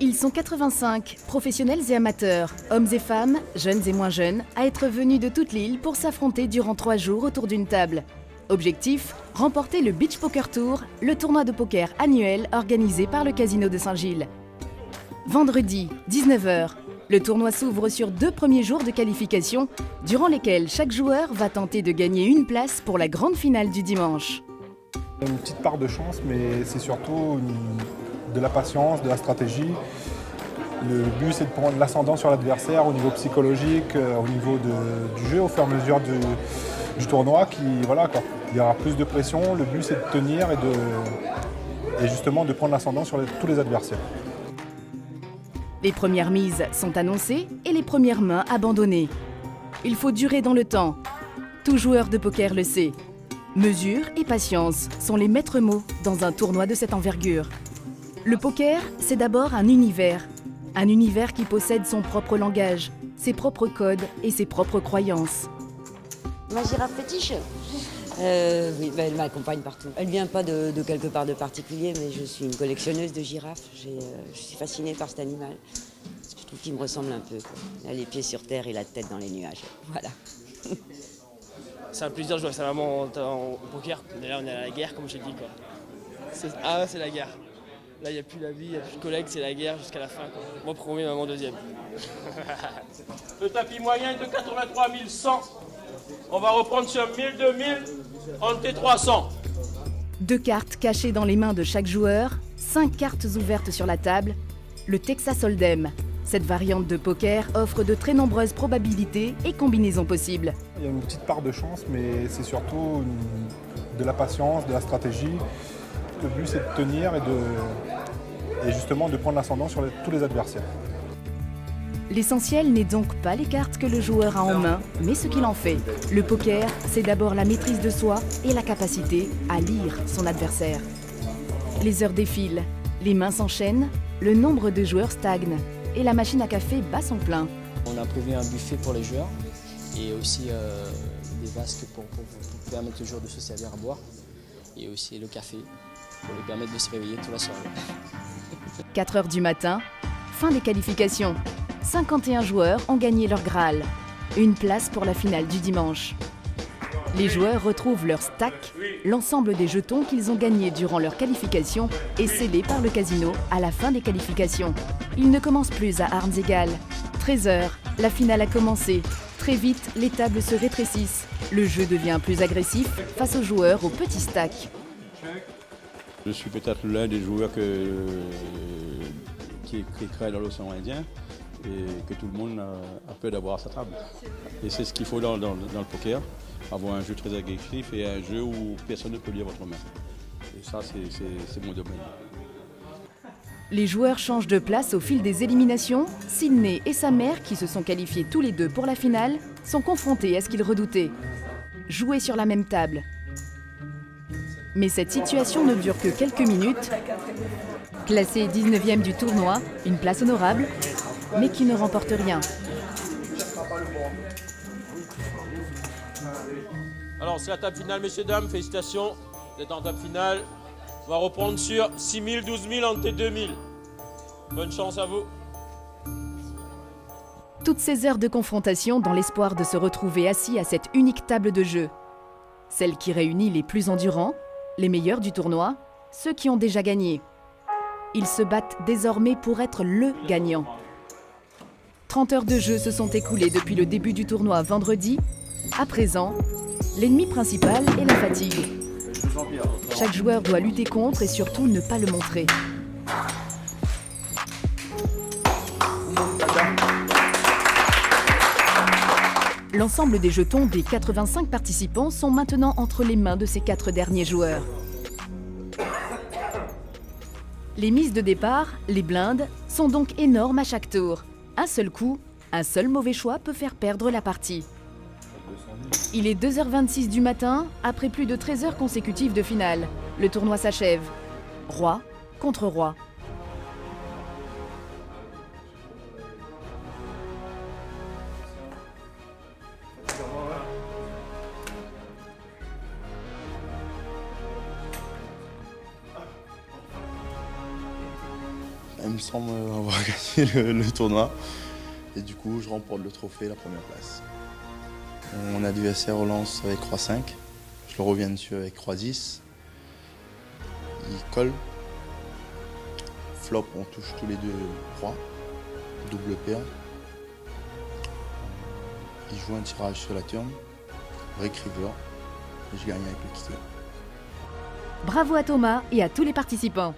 Ils sont 85, professionnels et amateurs, hommes et femmes, jeunes et moins jeunes, à être venus de toute l'île pour s'affronter durant 3 jours autour d'une table. Objectif, remporter le Beach Poker Tour, le tournoi de poker annuel organisé par le Casino de Saint-Gilles. Vendredi, 19 h, le tournoi s'ouvre sur 2 premiers jours de qualification, durant lesquels chaque joueur va tenter de gagner une place pour la grande finale du dimanche. Une petite part de chance, mais c'est surtout de la patience, de la stratégie. Le but, c'est de prendre l'ascendant sur l'adversaire au niveau psychologique, au niveau du jeu, au fur et à mesure du tournoi. Voilà, quand il y aura plus de pression, le but, c'est de tenir et justement de prendre l'ascendant sur tous les adversaires. Les premières mises sont annoncées et les premières mains abandonnées. Il faut durer dans le temps. Tout joueur de poker le sait. Mesure et patience sont les maîtres mots dans un tournoi de cette envergure. Le poker, c'est d'abord un univers qui possède son propre langage, ses propres codes et ses propres croyances. Ma girafe fétiche oui, elle m'accompagne partout. Elle ne vient pas de quelque part de particulier, mais je suis une collectionneuse de girafes. Je suis fascinée par cet animal. Je trouve qu'il me ressemble un peu, quoi. Elle a les pieds sur terre et la tête dans les nuages. Voilà. C'est un plaisir de jouer avec sa maman au poker. Là, on est à la guerre, comme j'ai dit, quoi. C'est la guerre. Là, il n'y a plus la vie, il n'y a plus de collègues, c'est la guerre jusqu'à la fin, quoi. Moi premier, maman deuxième. Le tapis moyen est de 83 100. On va reprendre sur 1000, 2000, on était 300. 2 cartes cachées dans les mains de chaque joueur, 5 cartes ouvertes sur la table. Le Texas Hold'em. Cette variante de poker offre de très nombreuses probabilités et combinaisons possibles. Il y a une petite part de chance, mais c'est surtout de la patience, de la stratégie. Le but, c'est de tenir et justement de prendre l'ascendant sur tous les adversaires. L'essentiel n'est donc pas les cartes que le joueur a en main, mais ce qu'il en fait. Le poker, c'est d'abord la maîtrise de soi et la capacité à lire son adversaire. Les heures défilent, les mains s'enchaînent, le nombre de joueurs stagne et la machine à café bat son plein. On a prévu un buffet pour les joueurs et aussi des vasques pour permettre aux joueurs de se servir à boire et aussi le café pour les permettre de se réveiller toute la soirée. 4 h du matin, fin des qualifications. 51 joueurs ont gagné leur Graal. Une place pour la finale du dimanche. Les joueurs retrouvent leur stack, l'ensemble des jetons qu'ils ont gagnés durant leur qualification est scellé par le casino à la fin des qualifications. Ils ne commencent plus à armes égales. 13 h, la finale a commencé. Très vite, les tables se rétrécissent. Le jeu devient plus agressif face aux joueurs au petit stack. Je suis peut-être l'un des joueurs qui crée dans l'océan Indien et que tout le monde a peur d'avoir à sa table. Et c'est ce qu'il faut dans le poker, avoir un jeu très agressif et un jeu où personne ne peut lire votre main. Et ça, c'est mon domaine. Les joueurs changent de place au fil des éliminations. Sydney et sa mère, qui se sont qualifiés tous les deux pour la finale, sont confrontés à ce qu'ils redoutaient. Jouer sur la même table. Mais cette situation ne dure que quelques minutes. Classé 19e du tournoi, une place honorable, mais qui ne remporte rien. Alors, c'est la table finale, messieurs, dames. Félicitations. Vous êtes en table finale. On va reprendre sur 6 000, 12 000, entre 2 000. Bonne chance à vous. Toutes ces heures de confrontation dans l'espoir de se retrouver assis à cette unique table de jeu. Celle qui réunit les plus endurants, les meilleurs du tournoi, ceux qui ont déjà gagné. Ils se battent désormais pour être le gagnant. 30 heures de jeu se sont écoulées depuis le début du tournoi vendredi. À présent, l'ennemi principal est la fatigue. Chaque joueur doit lutter contre et surtout ne pas le montrer. L'ensemble des jetons des 85 participants sont maintenant entre les mains de ces 4 derniers joueurs. Les mises de départ, les blindes, sont donc énormes à chaque tour. Un seul coup, un seul mauvais choix peut faire perdre la partie. Il est 2 h 26 du matin, après plus de 13 heures consécutives de finale. Le tournoi s'achève. Roi contre roi. Il me semble avoir gagné le tournoi. Et du coup, je remporte le trophée, la première place. Mon adversaire relance avec Roi 5. Je le reviens dessus avec Roi 10. Il colle. Flop, on touche tous les deux Roi. Double paire. Il joue un tirage sur la turn. Break river. Et je gagne avec le kicker. Bravo à Thomas et à tous les participants.